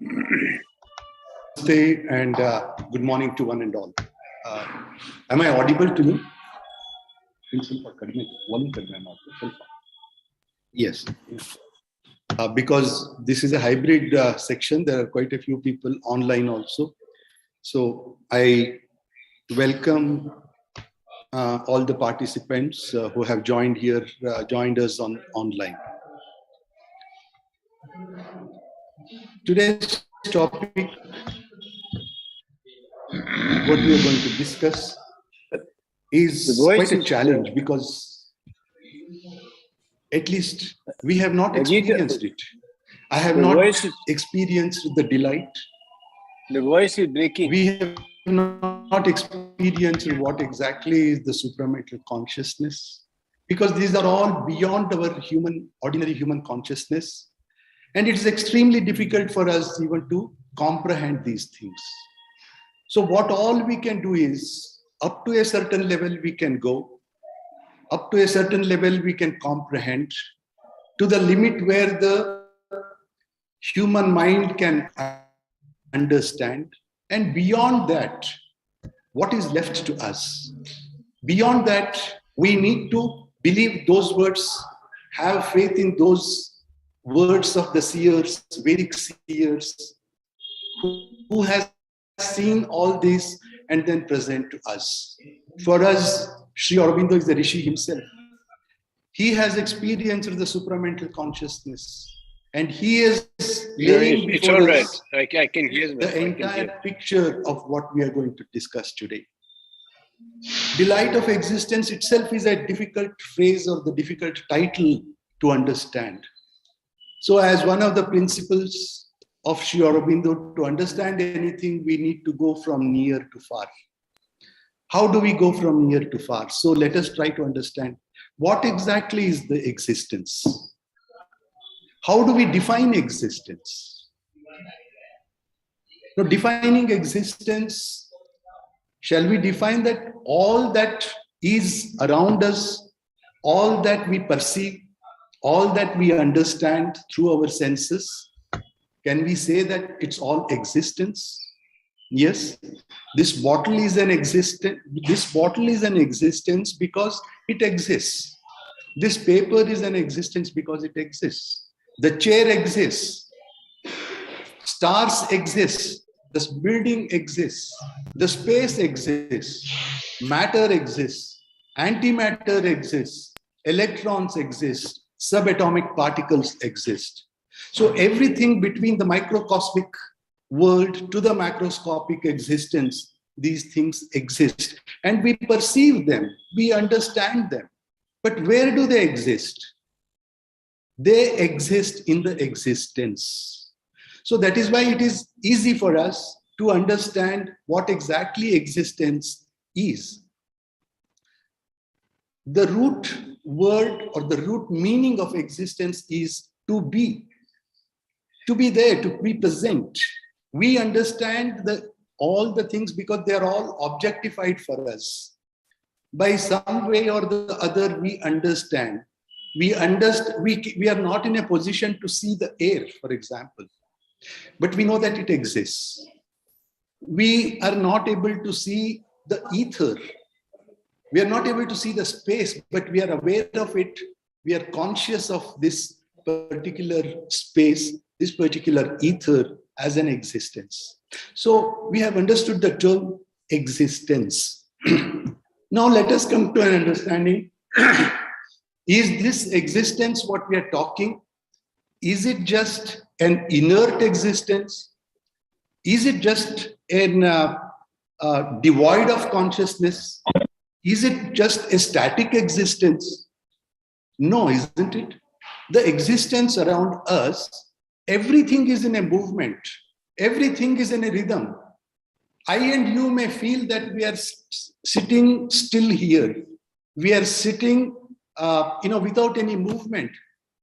Namaste and good morning to one and all. Am I audible to you? Yes. Because this is a hybrid section, there are quite a few people online also. So I welcome all the participants who have joined us online. Today's topic, what we are going to discuss, is quite a challenge because at least we have not experienced it. I have not experienced the delight. The voice is breaking. We have not experienced what exactly is the supramental consciousness, because these are all beyond our ordinary human consciousness. And it's extremely difficult for us even to comprehend these things. So what all we can do is, up to a certain level we can go, up to a certain level we can comprehend, to the limit where the human mind can understand. And beyond that, what is left to us? Beyond that, we need to believe those words, have faith in those words of the seers, Vedic seers, who has seen all this and then present to us. For us, Sri Aurobindo is the Rishi himself. He has experienced the supramental consciousness, and he is laying before us I can hear the entire picture of what we are going to discuss today. Delight of existence itself is a difficult phrase or the difficult title to understand. So as one of the principles of Sri Aurobindo, to understand anything, we need to go from near to far. How do we go from near to far? So let us try to understand what exactly is the existence. How do we define existence? Now, defining existence, shall we define that all that is around us, all that we perceive, all that we understand through our senses, can we say that it's all existence? Yes, this bottle is an existence because it exists. This paper is an existence because it exists. The chair exists. Stars exist. This building exists. The space exists. Matter exists. Antimatter exists. Electrons exist. Subatomic particles exist. So everything between the microcosmic world to the macroscopic existence, these things exist. And we perceive them, we understand them. But where do they exist? They exist in the existence. So that is why it is easy for us to understand what exactly existence is. The root word or the root meaning of existence is to be there, to be present. We understand all the things because they are all objectified for us. By some way or the other, we understand. We are not in a position to see the air, for example, but we know that it exists. We are not able to see the ether. We are not able to see the space, but we are aware of it. We are conscious of this particular space, this particular ether as an existence. So we have understood the term existence. Now let us come to an understanding. Is this existence what we are talking? Is it just an inert existence? Is it just an devoid of consciousness? Is it just a static existence? No, isn't it? The existence around us, everything is in a movement. Everything is in a rhythm. I and you may feel that we are sitting still here. We are sitting, without any movement.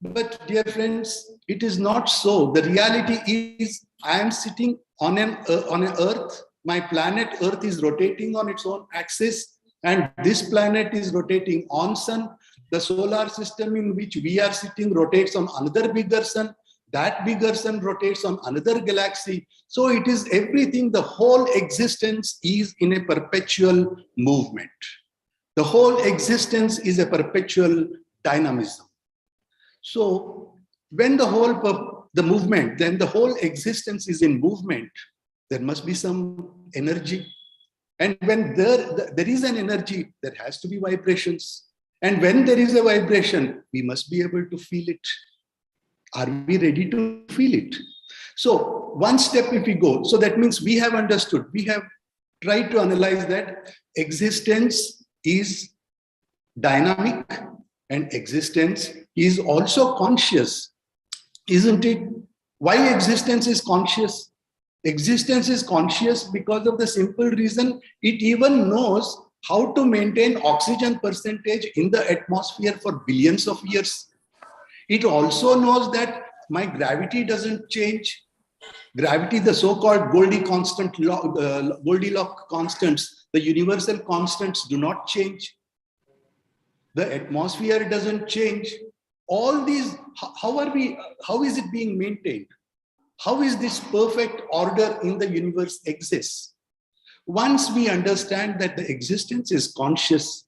But dear friends, it is not so. The reality is, I am sitting on an earth. My planet Earth is rotating on its own axis, and this planet is rotating on sun. The solar system in which we are sitting rotates on another bigger sun. That bigger sun rotates on another galaxy. So it is everything, the whole existence is in a perpetual movement. The whole existence is a perpetual dynamism. So when the movement, then the whole existence is in movement, there must be some energy. And when there is an energy, there has to be vibrations. And when there is a vibration, we must be able to feel it. Are we ready to feel it? So one step if we go, so that means we have understood, we have tried to analyze that existence is dynamic and existence is also conscious, isn't it? Why existence is conscious? Existence is conscious because of the simple reason it even knows how to maintain oxygen percentage in the atmosphere for billions of years. It also knows that my gravity doesn't change. Gravity, the so-called Goldilocks constants, the universal constants do not change. The atmosphere doesn't change. All these, how is it being maintained? How is this perfect order in the universe exists? Once we understand that the existence is conscious,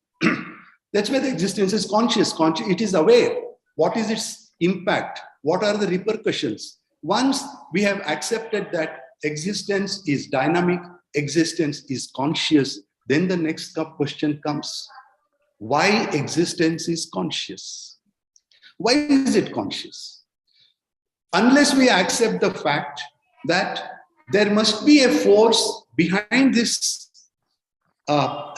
that's why the existence is conscious. It is aware. What is its impact? What are the repercussions? Once we have accepted that existence is dynamic, existence is conscious, then the next question comes. Why existence is conscious? Why is it conscious? Unless we accept the fact that there must be a force behind this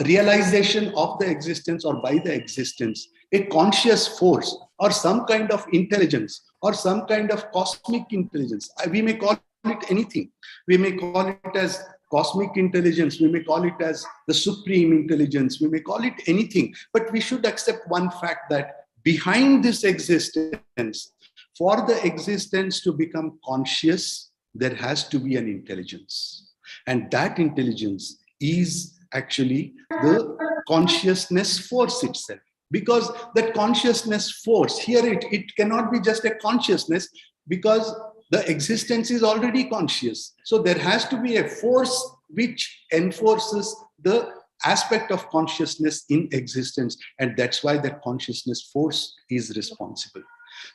realization of the existence or by the existence, a conscious force or some kind of intelligence or some kind of cosmic intelligence. We may call it anything. We may call it as cosmic intelligence. We may call it as the supreme intelligence. We may call it anything. But we should accept one fact that behind this existence, for the existence to become conscious, there has to be an intelligence. And that intelligence is actually the consciousness force itself. Because that consciousness force, here it cannot be just a consciousness because the existence is already conscious. So there has to be a force which enforces the aspect of consciousness in existence. And that's why that consciousness force is responsible.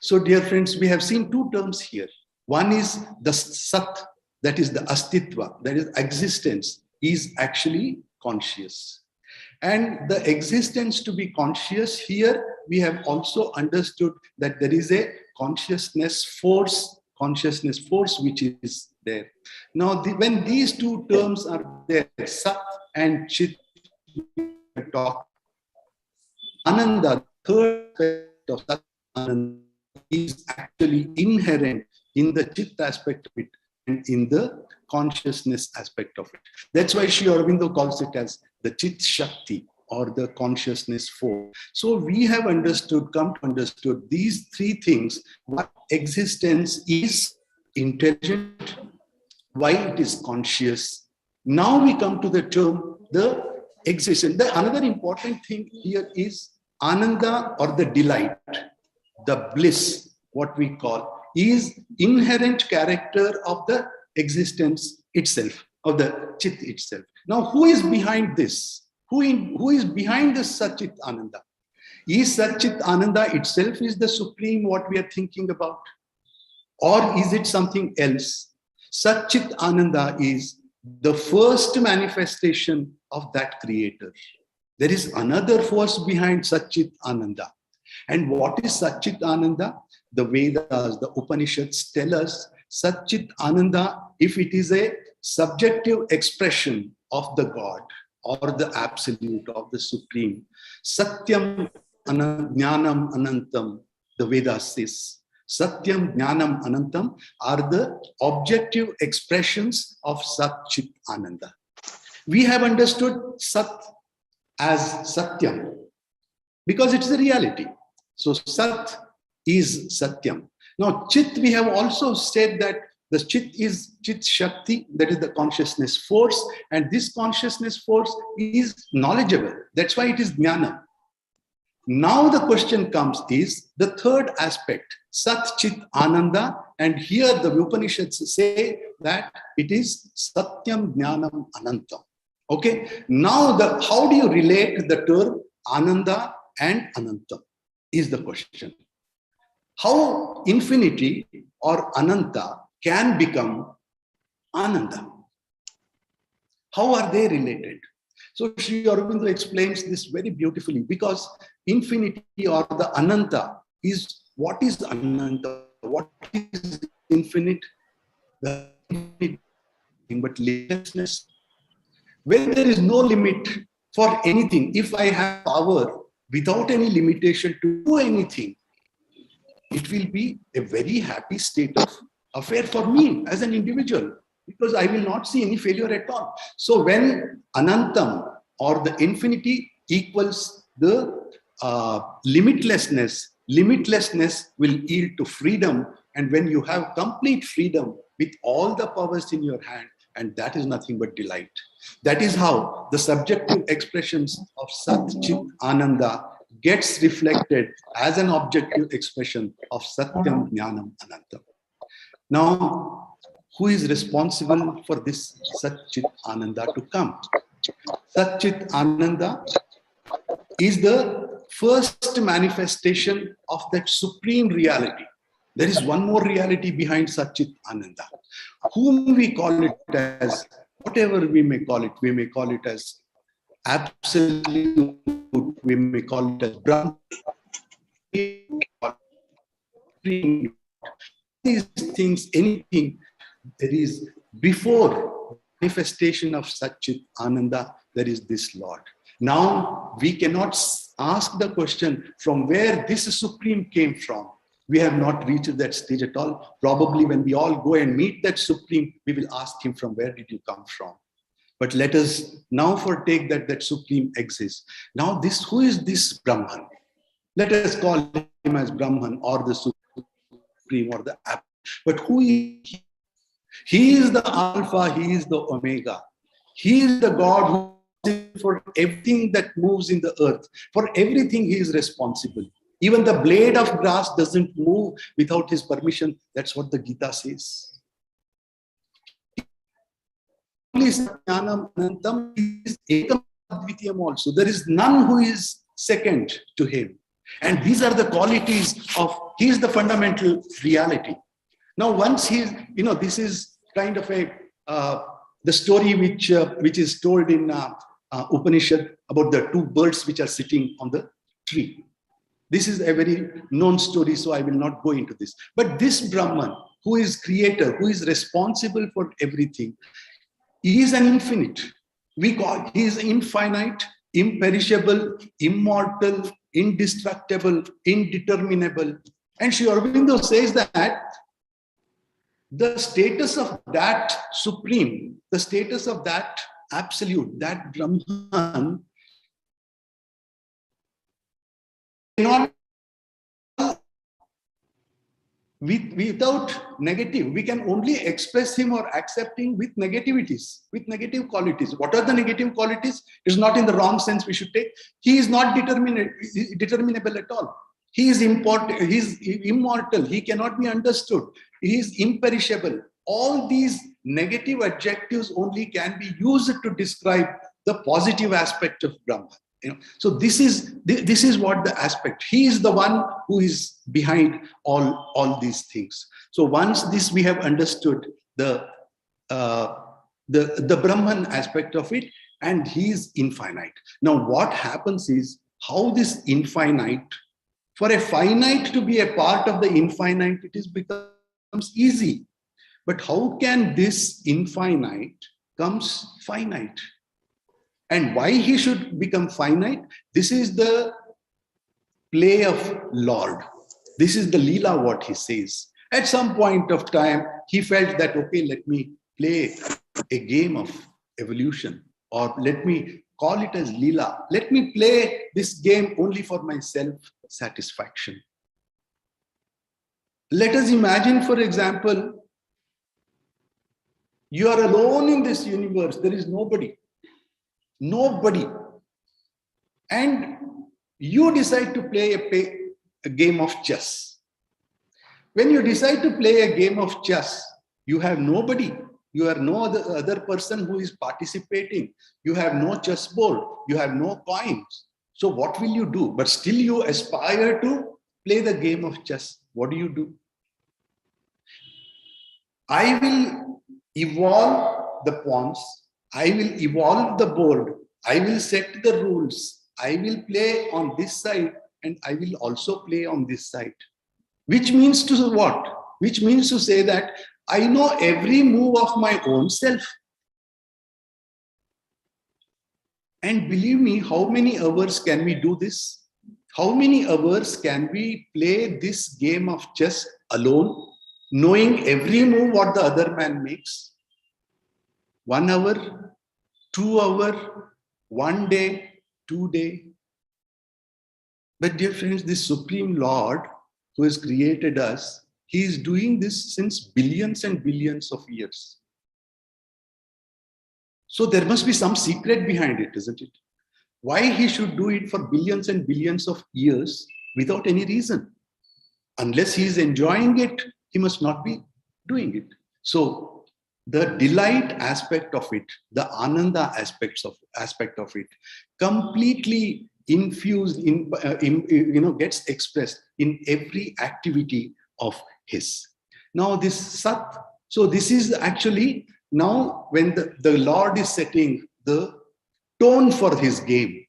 So dear friends, we have seen two terms here. One is the Sat, that is the Astitva, that is existence, is actually conscious. And the existence to be conscious, here we have also understood that there is a consciousness force which is there. Now, when these two terms are there, Sat and Chit, talk, Ananda, third aspect of Sat, Ananda, is actually inherent in the Chit aspect of it and in the consciousness aspect of it. That's why Sri Aurobindo calls it as the Chit Shakti or the consciousness force. So we have come to understood these three things: what existence is intelligent, why it is conscious. Now we come to the term, the existence. Another important thing here is Ananda, or the delight, the bliss, what we call, is inherent character of the existence itself, of the Chit itself. Now, who is behind this? Who is behind this Satchit Ananda? Is Satchit Ananda itself is the supreme what we are thinking about? Or is it something else? Satchit Ananda is the first manifestation of that creator. There is another force behind Satchit Ananda. And what is Satchit Ananda? The Vedas, the Upanishads tell us Satchit Ananda, if it is a subjective expression of the God or the absolute of the supreme, Satyam Jnanam Anantam, the Vedas says. Satyam, Jnanam, Anantam are the objective expressions of Satchit Ananda. We have understood Sat as Satyam because it's the reality. So Sat is Satyam. Now Chit, we have also said that the Chit is Chit Shakti, that is the consciousness force, and this consciousness force is knowledgeable. That's why it is Jnana. Now the question comes is the third aspect, Sat Chit Ananda, and here the Upanishads say that it is Satyam Jnanam Anantam. Okay, now how do you relate the term Ananda and Anantam is the question. How infinity or Ananta can become Ananda? How are they related? So Sri Aurobindo explains this very beautifully, because infinity or the Ananta is what is Ananta? What is infinite? The infinite, but limitlessness. When there is no limit for anything, if I have power without any limitation to do anything, it will be a very happy state of affair for me as an individual, because I will not see any failure at all. So when Anantam or the infinity equals the limitlessness, limitlessness will yield to freedom. And when you have complete freedom with all the powers in your hand, and that is nothing but delight. That is how the subjective expressions of Sat Chit Ananda gets reflected as an objective expression of Satyam Jnanam Anantam. Now, who is responsible for this Sat Chit Ananda to come? Sat Chit Ananda is the first manifestation of that supreme reality. There is one more reality behind Sat Chit Ananda, whom we call it as, whatever we may call it as absolute, we may call it as Brahma. These things, anything, there is before manifestation of Sat Chit Ananda, there is this Lord. Now we cannot ask the question from where this supreme came from. We have not reached that stage at all. Probably when we all go and meet that supreme, we will ask him, from where did you come from? But let us now foretake that supreme exists. Now who is this Brahman? Let us call him as Brahman or the supreme or the absolute. But who is he? He is the Alpha, he is the Omega. He is the God who is for everything that moves in the earth. For everything he is responsible. Even the blade of grass doesn't move without his permission. That's what the Gita says. Also, there is none who is second to him. And these are the qualities of, he is the fundamental reality. Now, once he's, this is kind of the story which is told in Upanishad about the two birds which are sitting on the tree. This is a very known story, so I will not go into this. But this Brahman, who is creator, who is responsible for everything, he is an infinite. He is infinite, imperishable, immortal, indestructible, indeterminable. And Sri Aurobindo says that the status of that supreme, the status of that absolute, that Brahman, cannot, without negative, we can only express him or accept him with negativities, with negative qualities. What are the negative qualities? It's not in the wrong sense we should take. He is not determinable at all. He is important, he is immortal, he cannot be understood. He is imperishable. All these negative adjectives only can be used to describe the positive aspect of Brahman. So this is what the aspect. He is the one who is behind all these things. So once this we have understood the Brahman aspect of it, and he is infinite. Now what happens is, how this infinite, for a finite to be a part of the infinite, becomes easy. But how can this infinite comes finite? And why he should become finite? This is the play of Lord. This is the Leela, what he says. At some point of time, he felt that, okay, let me play a game of evolution, or let me call it as Leela. Let me play this game only for my self-satisfaction. Let us imagine, for example, you are alone in this universe. There is nobody. Nobody. And You decide to play a game of chess. When you decide to play a game of chess, you have nobody. You are no other person who is participating. You have no chessboard. You have no coins. So what will you do? But still you aspire to play the game of chess. What do? I will evolve the pawns. I will evolve the board. I will set the rules. I will play on this side and I will also play on this side. Which means to what? Which means to say that I know every move of my own self. And believe me, how many hours can we do this? How many hours can we play this game of chess alone, knowing every move what the other man makes? 1 hour, 2 hour, 1 day, 2 day. But dear friends, this Supreme Lord who has created us, he is doing this since billions and billions of years. So there must be some secret behind it, isn't it? Why he should do it for billions and billions of years without any reason? Unless he is enjoying it, he must not be doing it. So the delight aspect of it, the ananda aspect of it, completely infused gets expressed in every activity of his. Now this sat, so this is actually now when the Lord is setting the tone for his game.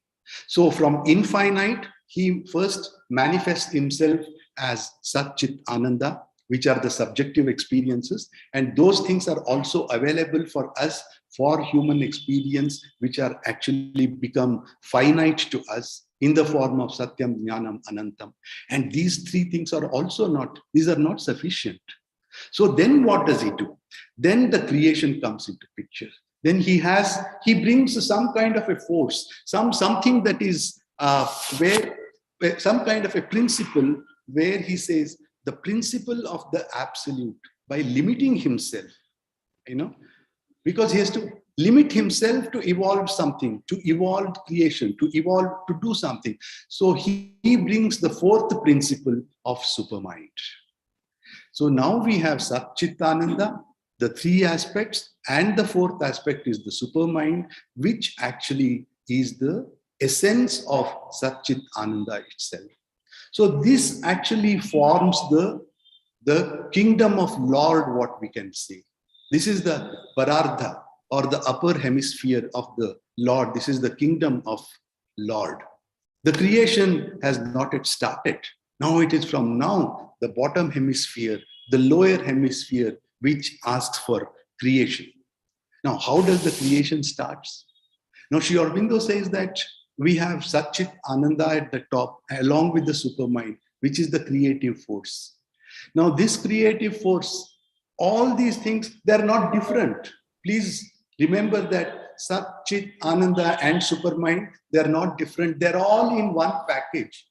So from infinite, he first manifests himself as Sat Chit Ananda, which are the subjective experiences. And those things are also available for us for human experience, which are actually become finite to us in the form of Satyam, Jnanam, Anantam. And these three things are also these are not sufficient. So then what does he do? Then the creation comes into picture. Then he brings some kind of a force, something that is where some kind of a principle where he says the principle of the absolute by limiting himself, because he has to limit himself to evolve something, to evolve creation, to evolve, to do something. So he brings the fourth principle of supermind. So now we have Sat Chit Ananda, the three aspects, and the fourth aspect is the supermind, which actually is the essence of Sat Chit Ananda itself. So this actually forms the kingdom of Lord, what we can say. This is the Parardha, or the upper hemisphere of the Lord. This is the kingdom of Lord. The creation has not yet started. Now it is from now, the bottom hemisphere, the lower hemisphere, which asks for creation. Now, how does the creation starts? Now, Sri Aurobindo says that we have Sat Chit Ananda at the top, along with the supermind, which is the creative force. Now, this creative force, all these things, they're not different. Please remember that Sat Chit Ananda and supermind, they're not different. They're all in one package.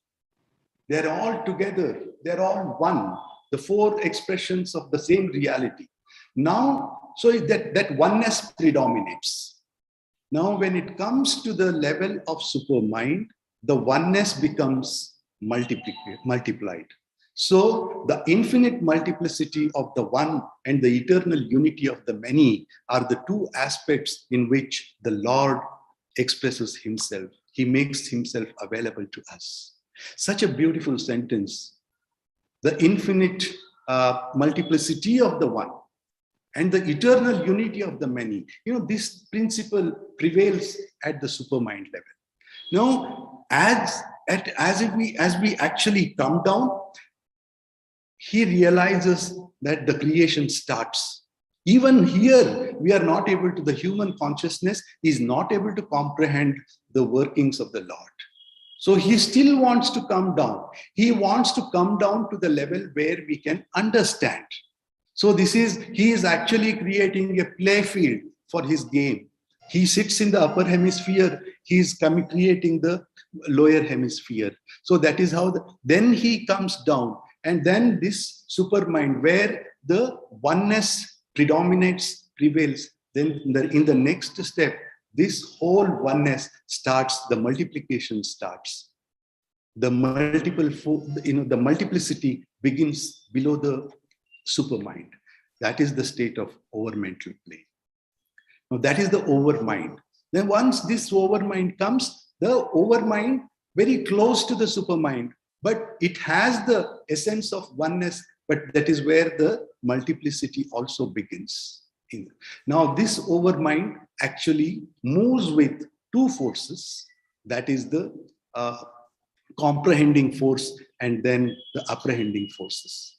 They're all together. They're all one. The four expressions of the same reality. Now, so that oneness predominates. Now, when it comes to the level of supermind, the oneness becomes multiplied. So the infinite multiplicity of the one and the eternal unity of the many are the two aspects in which the Lord expresses himself. He makes himself available to us. Such a beautiful sentence. The infinite multiplicity of the one and the eternal unity of the many. This principle prevails at the supermind level. Now, as we actually come down, he realizes that the creation starts. Even here, we are not able to, the human consciousness is not able to comprehend the workings of the Lord. So he still wants to come down. He wants to come down to the level where we can understand. So he is actually creating a play field for his game. He sits in the upper hemisphere. He is creating the lower hemisphere. So that is how then he comes down. And then this supermind where the oneness predominates, prevails. Then in the next step, this whole oneness starts, the multiplication starts. The the multiplicity begins below the supermind. That is the state of overmental plane. Now that is the overmind. Then once this overmind comes, the overmind very close to the supermind, but it has the essence of oneness, but that is where the multiplicity also begins. Now this overmind actually moves with two forces, that is the comprehending force and then the apprehending forces.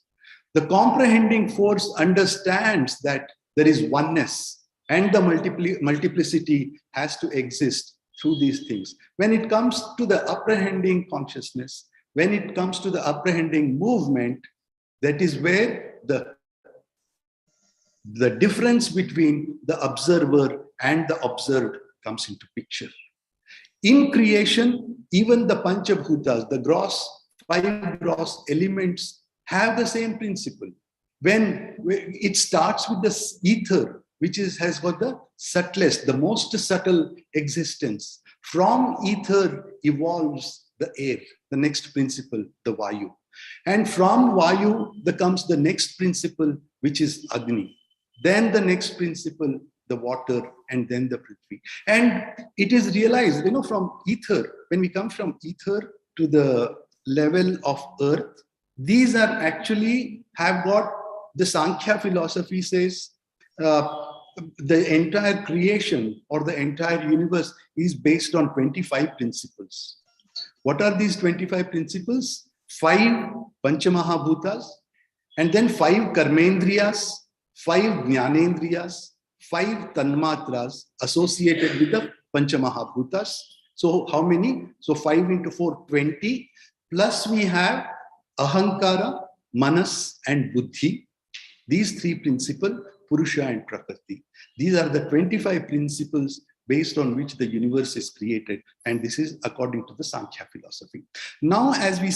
The comprehending force understands that there is oneness and the multiplicity has to exist through these things. When it comes to the apprehending consciousness, when it comes to the apprehending movement, that is where the difference between the observer and the observed comes into picture. In creation, even the Panchabhutas, the five gross elements, have the same principle. When it starts with the ether, which has got the subtlest, the most subtle existence. From ether evolves the air, the next principle, the Vayu. And from Vayu comes the next principle, which is Agni. Then the next principle, the water, and then the Prithvi. And it is realized, from ether, when we come from ether to the level of earth, these are actually have got, the Sankhya philosophy says, the entire creation or the entire universe is based on 25 principles. What are these 25 principles? 5 Panchamahabhutas, and then 5 Karmendriyas, 5 Jnanendriyas, 5 Tanmatras associated with the Panchamahabhutas. So how many? So 5 into 4, 20. Plus we have Ahankara, Manas, and Buddhi. These 3 principles, Purusha and Prakriti. These are the 25 principles based on which the universe is created. And this is according to the Sankhya philosophy. Now, as we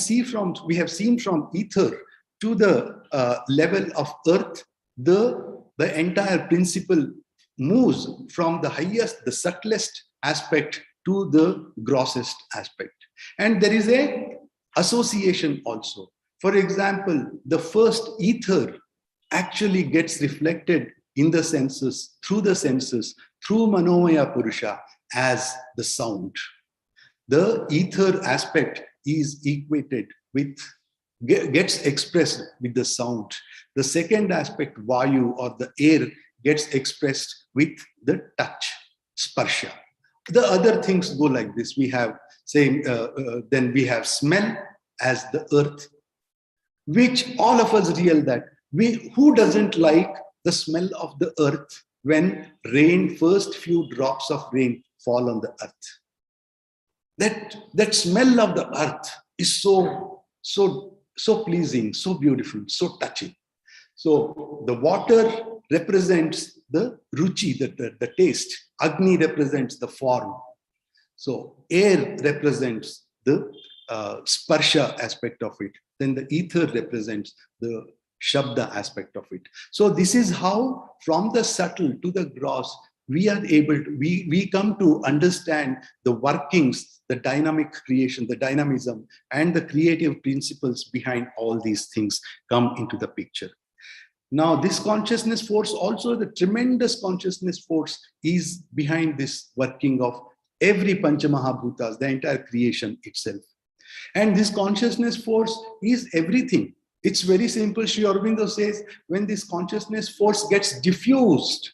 have seen from ether to the level of earth, the entire principle moves from the highest, the subtlest aspect to the grossest aspect. And there is a association also. For example, the first ether actually gets reflected in the senses, through Manomaya Purusha as the sound. The ether aspect is equated with, gets expressed with the sound. The second aspect, Vayu, or the air, gets expressed with the touch, Sparsha. The other things go like this. We have, then we have smell as the earth, which all of us realize that who doesn't like the smell of the earth when first few drops of rain fall on the earth? That smell of the earth is so pleasing, so beautiful, so touching. So the water represents the ruchi, the taste. Agni represents the form. So air represents the sparsha aspect of it. Then the ether represents the Shabda aspect of it. So this is how, from the subtle to the gross, we are able to, we come to understand the workings, the dynamic creation, the dynamism, and the creative principles behind all these things come into the picture. Now, this consciousness force, also the tremendous consciousness force, is behind this working of every Panchamahabhutas, the entire creation itself. And this consciousness force is everything. It's very simple. Sri Aurobindo says, when this consciousness force gets diffused,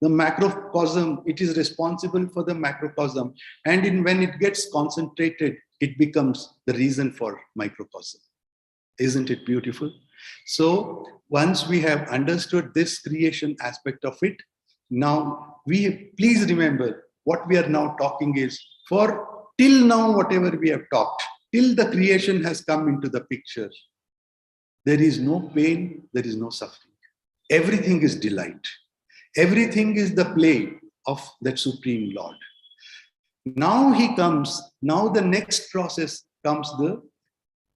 the macrocosm, it is responsible for the macrocosm. And when it gets concentrated, it becomes the reason for microcosm. Isn't it beautiful? So once we have understood this creation aspect of it, now please remember what we are now talking is, for till now, whatever we have talked, till the creation has come into the picture, there is no pain, there is no suffering. Everything is delight. Everything is the play of that Supreme Lord. Now he comes, now the next process comes, the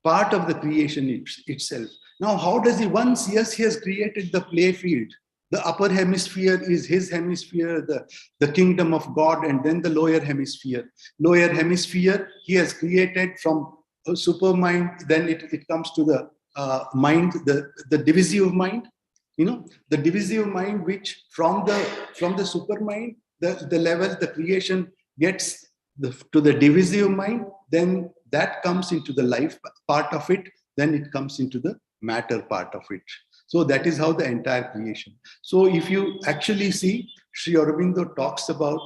part of the creation itself. Now, how does he, once, yes, he has created the play field. The upper hemisphere is his hemisphere, the kingdom of God, and then the lower hemisphere. Lower hemisphere, he has created from super mind, then it comes to the mind, the divisive mind. The divisive mind, which from the super mind, the level the creation gets to the divisive mind, then that comes into the life part of it, then it comes into the matter part of it. So that is how the entire creation. So if you actually see, Sri Aurobindo talks about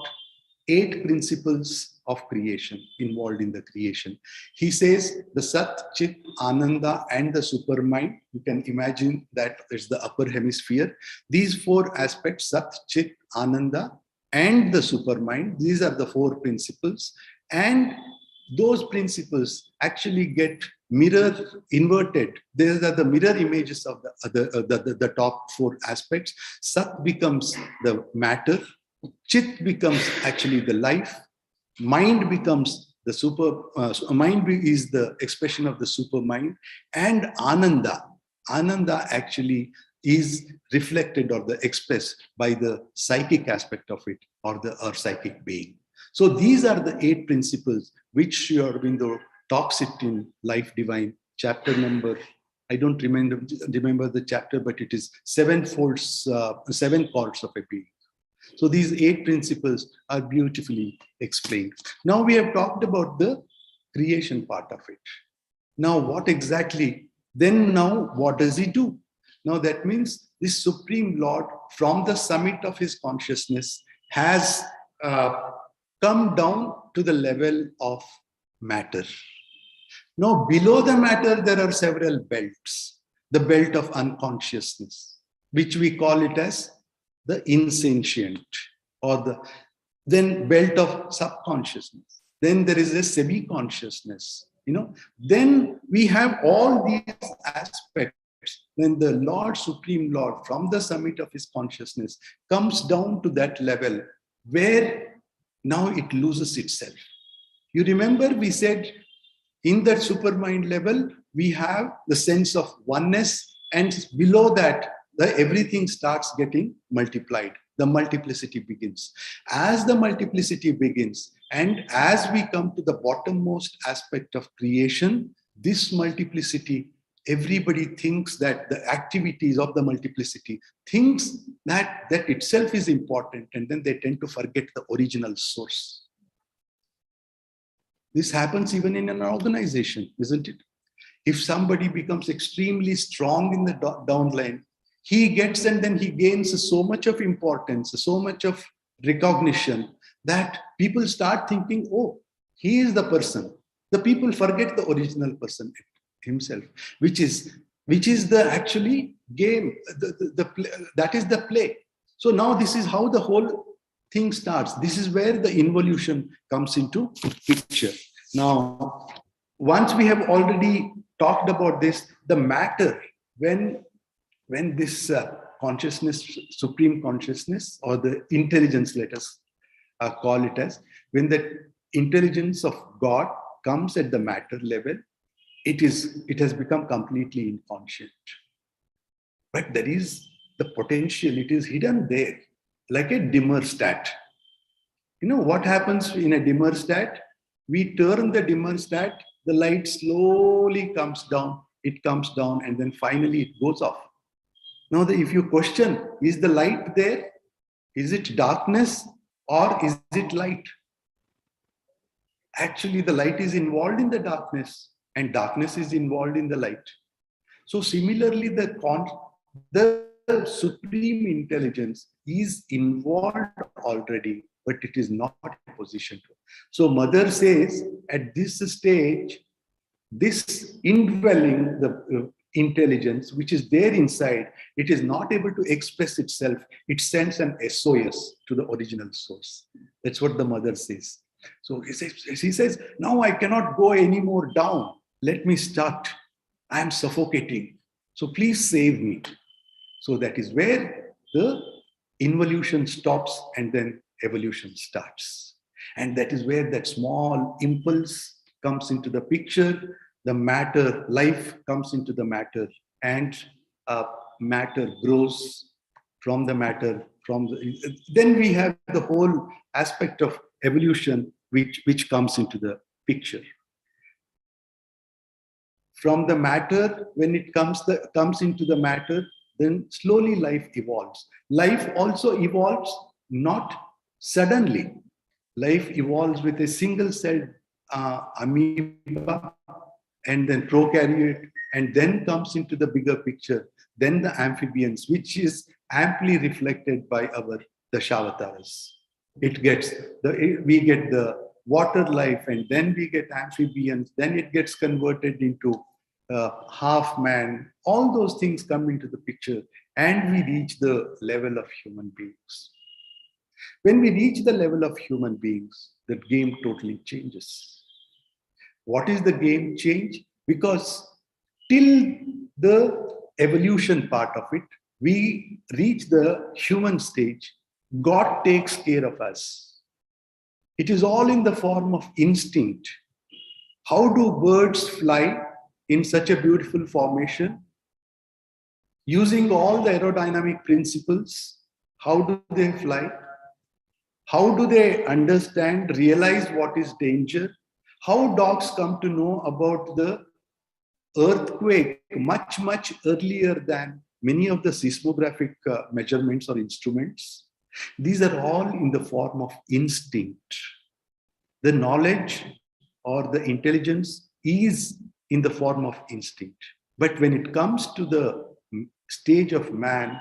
8 principles of creation involved in the creation. He says the Sat, Chit, Ananda, and the Supermind. You can imagine that it's the upper hemisphere. These 4 aspects, Sat, Chit, Ananda, and the Supermind, these are the 4 principles. And those principles actually get mirror inverted. These are the mirror images of the top 4 aspects. Sat becomes the matter. Chit becomes actually the life. Mind becomes the mind is the expression of the super mind. And Ananda actually is reflected or expressed by the psychic aspect of it, or psychic being. So these are the 8 principles which Sri Aurobindo talks it in Life Divine, chapter number, I don't remember the chapter, but it is 7 chords of a being. So these 8 principles are beautifully explained. Now we have talked about the creation part of it. Now what exactly, what does he do? Now that means this Supreme Lord, from the summit of his consciousness, has come down to the level of matter. Now below the matter, there are several belts. The belt of unconsciousness, which we call it as the insentient, or then belt of subconsciousness. Then there is a semi-consciousness. Then we have all these aspects. When the Lord, Supreme Lord, from the summit of his consciousness, comes down to that level where now it loses itself. You remember we said in that supermind level, we have the sense of oneness, and below that, everything starts getting multiplied. The multiplicity begins. As the multiplicity begins, and as we come to the bottommost aspect of creation, this multiplicity, everybody thinks that the activities of the multiplicity, thinks that itself is important, and then they tend to forget the original source. This happens even in an organization, isn't it? If somebody becomes extremely strong in the downline, he gets and then he gains so much of importance, so much of recognition, that people start thinking, oh, he is the person. The people forget the original person himself, which is the actually game, that is the play. So now this is how the whole thing starts. This is where the involution comes into picture. Now, once we have already talked about this, the matter, when this consciousness, supreme consciousness, or the intelligence, let us call it as, when the intelligence of God comes at the matter level, it has become completely inconscient. But there is the potential, it is hidden there, like a dimmer stat. What happens in a dimmer stat? We turn the dimmer stat, the light slowly comes down, and then finally it goes off. Now, if you question, is the light there? Is it darkness or is it light? Actually, the light is involved in the darkness, and darkness is involved in the light. So similarly, the supreme intelligence is involved already, but it is not in a position to. So Mother says, at this stage, this indwelling, the intelligence which is there inside, it is not able to express itself. It sends an SOS to the original source. That's what the Mother says. So she says, now I cannot go any more down. Let me start. I am suffocating. So please save me. So that is where the involution stops and then evolution starts. And that is where that small impulse comes into the picture. The matter, life comes into the matter, and matter grows from the matter. Then we have the whole aspect of evolution which comes into the picture. From the matter, when it comes into the matter, then slowly life evolves. Life also evolves not suddenly. Life evolves with a single celled amoeba and then prokaryote, and then comes into the bigger picture, then the amphibians, which is amply reflected by our Dashawataras. It gets we get the water life, and then we get amphibians, then it gets converted into half man. All those things come into the picture, and we reach the level of human beings. When we reach the level of human beings, the game totally changes. What is the game change? Because till the evolution part of it, we reach the human stage, God takes care of us. It is all in the form of instinct. How do birds fly in such a beautiful formation? Using all the aerodynamic principles, how do they fly? How do they understand, realize what is danger? How dogs come to know about the earthquake much, much earlier than many of the seismographic measurements or instruments? These are all in the form of instinct. The knowledge or the intelligence is in the form of instinct. But when it comes to the stage of man,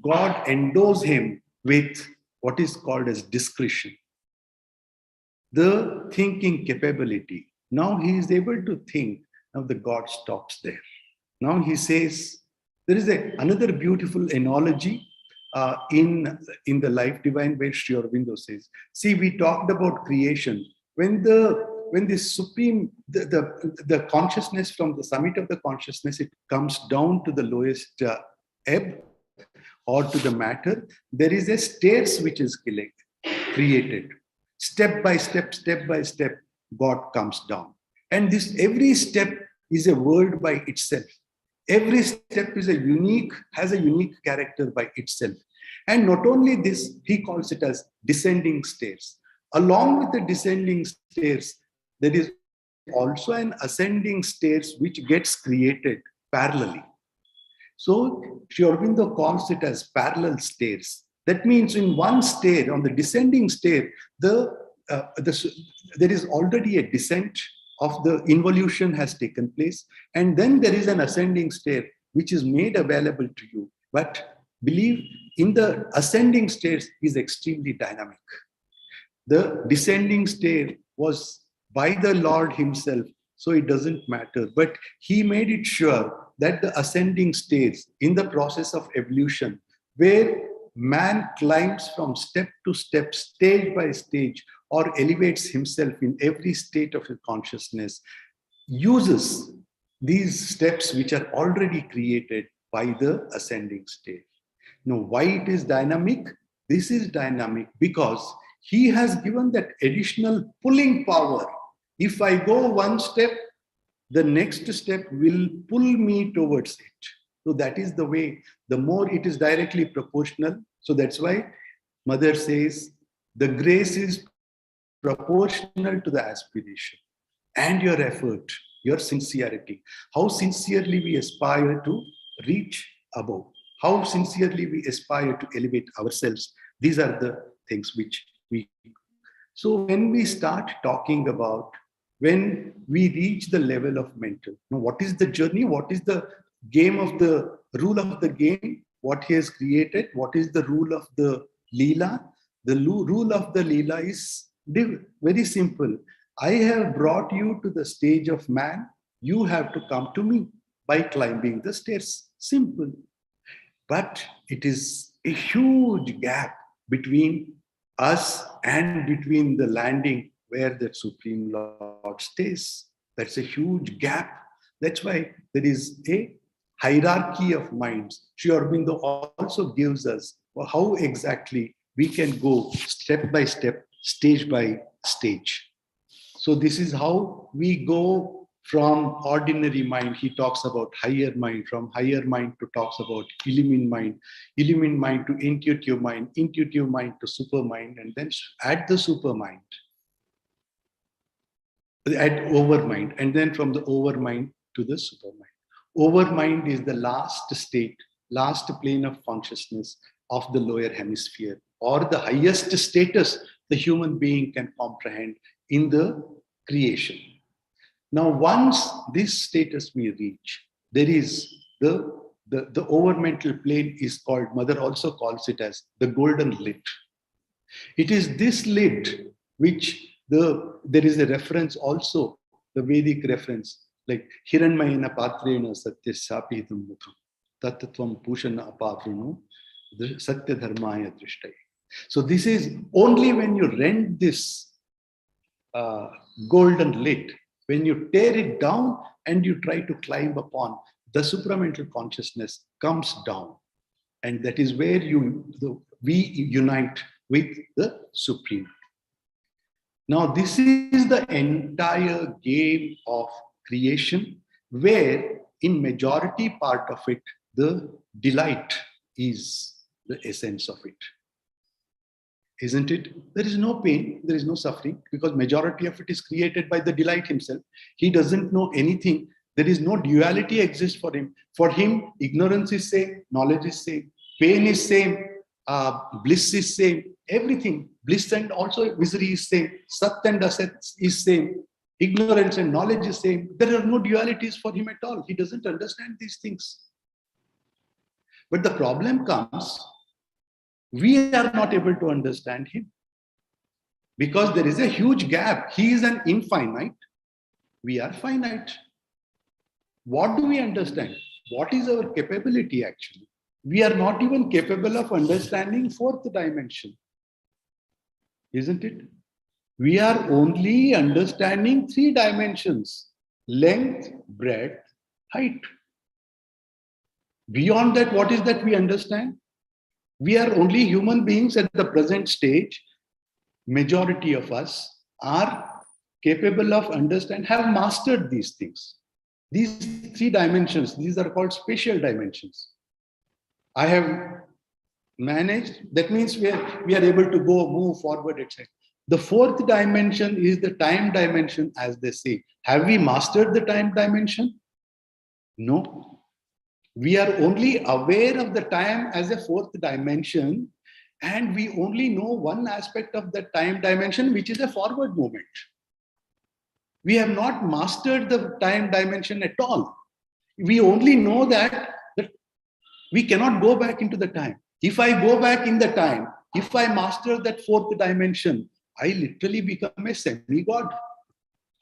God endows him with what is called as discretion, the thinking capability. Now he is able to think. Now the God stops there. Now he says, there is another beautiful analogy in the Life Divine where Sri Aurobindo says, see, we talked about creation. When the supreme, the consciousness from the summit of the consciousness, it comes down to the lowest ebb or to the matter, there is a stairs which is created. Step by step, God comes down. And this every step is a world by itself. Every step is has a unique character by itself. And not only this, he calls it as descending stairs. Along with the descending stairs, there is also an ascending stairs which gets created parallelly. So Sri Aurobindo calls it as parallel stairs. That means in one stair, on the descending stair, there is already a descent of the involution has taken place. And then there is an ascending stair which is made available to you. But believe in the ascending stairs is extremely dynamic. The descending stair was by the Lord himself, so it doesn't matter. But he made it sure that the ascending stairs in the process of evolution, where man climbs from step to step, stage by stage, or elevates himself in every state of his consciousness, uses these steps which are already created by the ascending stage. Now, why it is dynamic? This is dynamic because he has given that additional pulling power. If I go one step, the next step will pull me towards it. So that is the way. The more it is directly proportional. So that's why Mother says the grace is proportional to the aspiration and your effort, your sincerity. How sincerely we aspire to reach above. How sincerely we aspire to elevate ourselves. These are the things which we. So when we start talking about when we reach the level of mental, now what is the journey? What is the game of the rule of the game? What he has created? What is the rule of the Leela? The rule of the Leela is very simple. I have brought you to the stage of man. You have to come to me by climbing the stairs. Simple. But it is a huge gap between us and between the landing where the Supreme Lord stays. That's a huge gap. That's why there is a hierarchy of minds. Sri Aurobindo also gives us how exactly we can go step by step, stage by stage. So this is how we go from ordinary mind. He talks about higher mind, from higher mind to talks about illumined mind to intuitive mind to super mind, and then add the super mind, add over mind, and then from the over mind to the supermind. Overmind is the last state, last plane of consciousness of the lower hemisphere, or the highest status the human being can comprehend in the creation. Now, once this status we reach, there is the overmental plane is called, Mother also calls it as the golden lid. It is this lid which there is a reference also, the Vedic reference, like Hiranmayana Patrena Satya Sapidam Mukham Tattvam Pushana Apavrunu Satya Dharmaya Drishtai. So this is only when you rend this golden lid, when you tear it down and you try to climb upon, the supramental consciousness comes down. And that is where we unite with the Supreme. Now, this is the entire game of creation, where in majority part of it, the delight is the essence of it. Isn't it? There is no pain, there is no suffering, because majority of it is created by the delight himself. He doesn't know anything. There is no duality exists for him. For him, ignorance is same, knowledge is same, pain is same, bliss is same, everything. Bliss and also misery is same, sat and asat is same, ignorance and knowledge is same. There are no dualities for him at all. He doesn't understand these things. But the problem comes, we are not able to understand him because there is a huge gap. He is an infinite, we are finite. What do we understand? What is our capability actually? We are not even capable of understanding fourth dimension, isn't it? We are only understanding three dimensions: length, breadth, height. Beyond that, what is that we understand? We are only human beings at the present stage. Majority of us are capable of understand, have mastered these things. These three dimensions, these are called spatial dimensions. I have managed, that means we are able to go, move forward, etc. The fourth dimension is the time dimension, as they say. Have we mastered the time dimension? No. We are only aware of the time as a fourth dimension, and we only know one aspect of the time dimension, which is a forward movement. We have not mastered the time dimension at all. We only know that we cannot go back into the time. If I go back in the time, if I master that fourth dimension, I literally become a semi-god.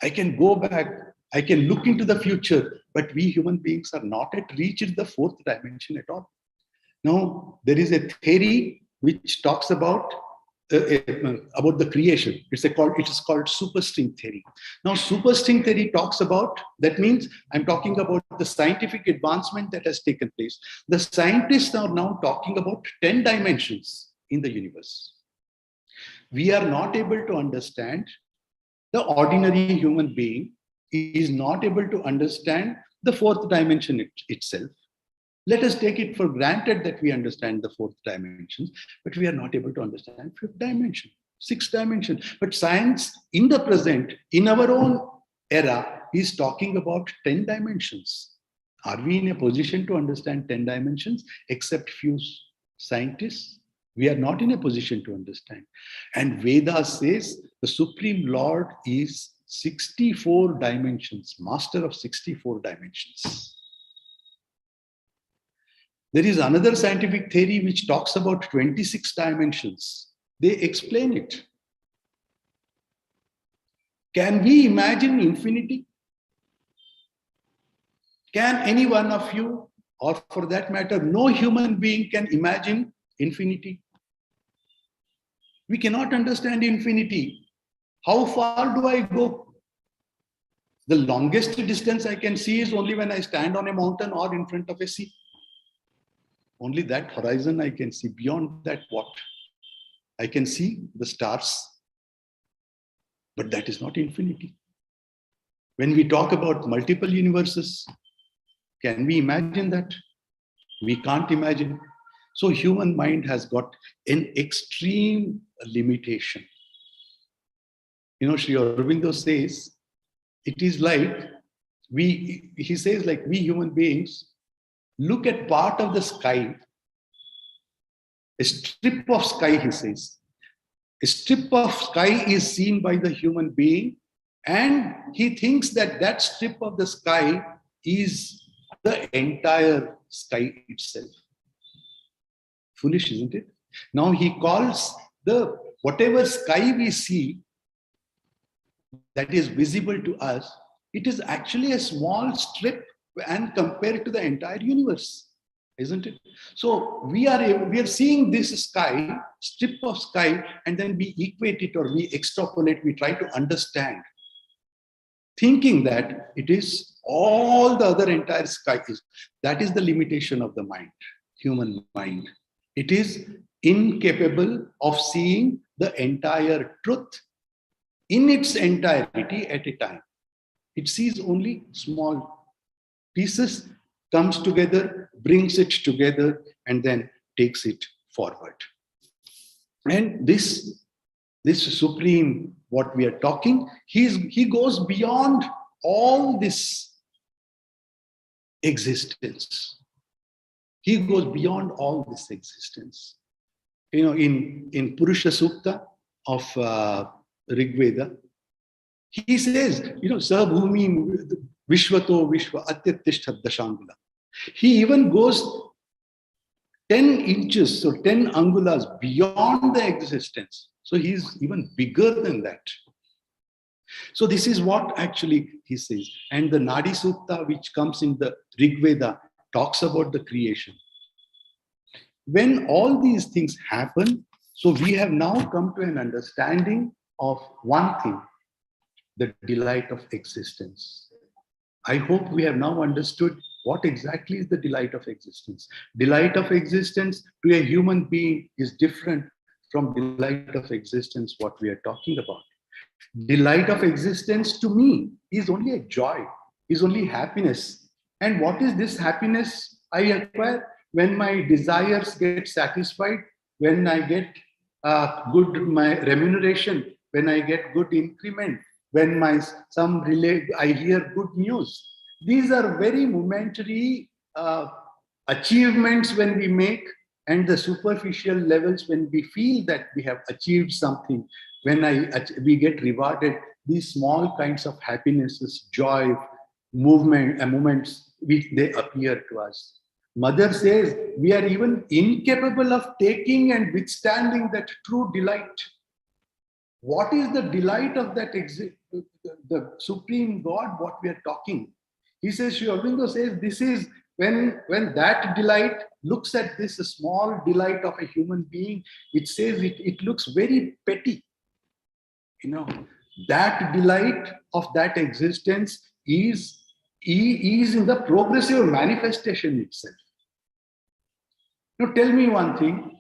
I can go back, I can look into the future, but we human beings are not yet reached the fourth dimension at all. Now, there is a theory which talks about the creation. It is called superstring theory. Now, superstring theory talks about, that means I'm talking about the scientific advancement that has taken place. The scientists are now talking about 10 dimensions in the universe. We are not able to understand, the ordinary human being is not able to understand the fourth dimension itself. Let us take it for granted that we understand the fourth dimension, but we are not able to understand fifth dimension, sixth dimension. But science in the present, in our own era, is talking about 10 dimensions. Are we in a position to understand 10 dimensions except few scientists? We are not in a position to understand. And Veda says the Supreme Lord is 64 dimensions, master of 64 dimensions. There is another scientific theory which talks about 26 dimensions. They explain it. Can we imagine infinity? Can any one of you, or for that matter, no human being can imagine infinity? We cannot understand infinity. How far do I go? The longest distance I can see is only when I stand on a mountain or in front of a sea. Only that horizon I can see. Beyond that, what? I can see the stars, but that is not infinity. When we talk about multiple universes, can we imagine that? We can't imagine. So human mind has got an extreme limitation. You know, Sri Aurobindo says, it is like he says, like, we human beings look at part of the sky, a strip of sky, he says. A strip of sky is seen by the human being, and he thinks that that strip of the sky is the entire sky itself. Foolish, isn't it? Now he calls the whatever sky we see that is visible to us, it is actually a small strip and compared to the entire universe, isn't it? So we are seeing this sky, strip of sky, and then we equate it or we extrapolate, we try to understand, thinking that it is all the other entire sky is. That is the limitation of the mind, human mind. It is incapable of seeing the entire truth in its entirety at a time. It sees only small pieces, comes together, brings it together, and then takes it forward. And this supreme, what we are talking, he goes beyond all this existence. He goes beyond all this existence. You know, in Purusha Sukta of Rig Veda, he says, you know, Sabhumi Vishwato Vishwa Atyatishta Dashangula. He even goes 10 inches, so 10 angulas beyond the existence. So he's even bigger than that. So this is what actually he says. And the Nadi Sutta, which comes in the Rig Veda, talks about the creation. When all these things happen, so we have now come to an understanding of one thing, the delight of existence. I hope we have now understood what exactly is the delight of existence. Delight of existence to a human being is different from delight of existence, what we are talking about. Delight of existence to me is only a joy, is only happiness. And what is this happiness I acquire? When my desires get satisfied, when I get good my remuneration, when I get good increment, when I hear good news. These are very momentary achievements when we make, and the superficial levels when we feel that we have achieved something. When we get rewarded, these small kinds of happinesses, joy, moments, they appear to us. Mother says we are even incapable of taking and withstanding that true delight. What is the delight of that the Supreme God, what we are talking? He says, Sri Aurobindo says, this is when that delight looks at this small delight of a human being, it says it looks very petty. You know, that delight of that existence is in the progressive manifestation itself. Now tell me one thing,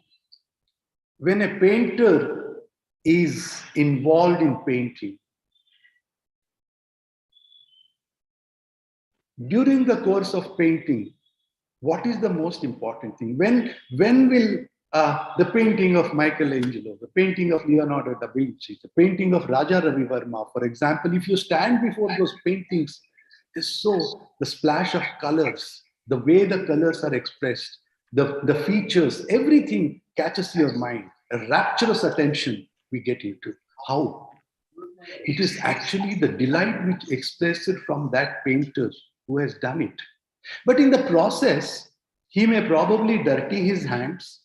when a painter is involved in painting, during the course of painting, what is the most important thing? When will the painting of Michelangelo, the painting of Leonardo da Vinci, the painting of Raja Ravi Verma, for example, if you stand before those paintings, the splash of colors, the way the colors are expressed, the features, everything catches your mind. A rapturous attention we get into. How? It is actually the delight which expressed from that painter who has done it. But in the process, he may probably dirty his hands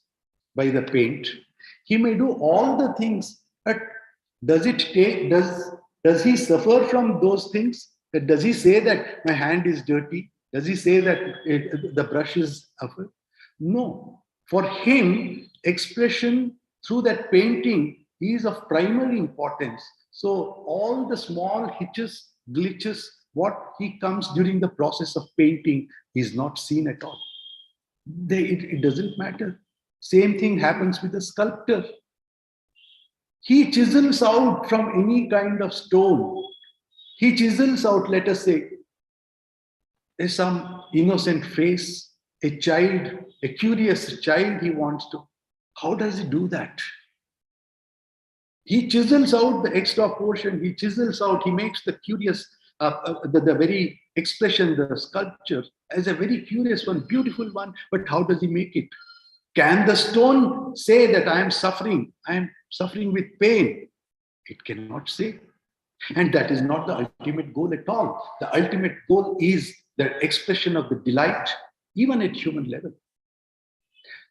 by the paint. He may do all the things, but does he suffer from those things? Does he say that my hand is dirty? Does he say that the brush is awful? No. For him, expression through that painting is of primary importance. So all the small hitches, glitches, what he comes during the process of painting is not seen at all. It doesn't matter. Same thing happens with the sculptor. He chisels out from any kind of stone. He chisels out, let us say, some innocent face, a child, a curious child he wants to. How does he do that? He chisels out the extra portion. He chisels out, he makes the curious, the very expression, the sculpture, as a very curious one, beautiful one, but how does he make it? Can the stone say that I am suffering with pain? It cannot say. And that is not the ultimate goal at all. The ultimate goal is the expression of the delight, even at human level.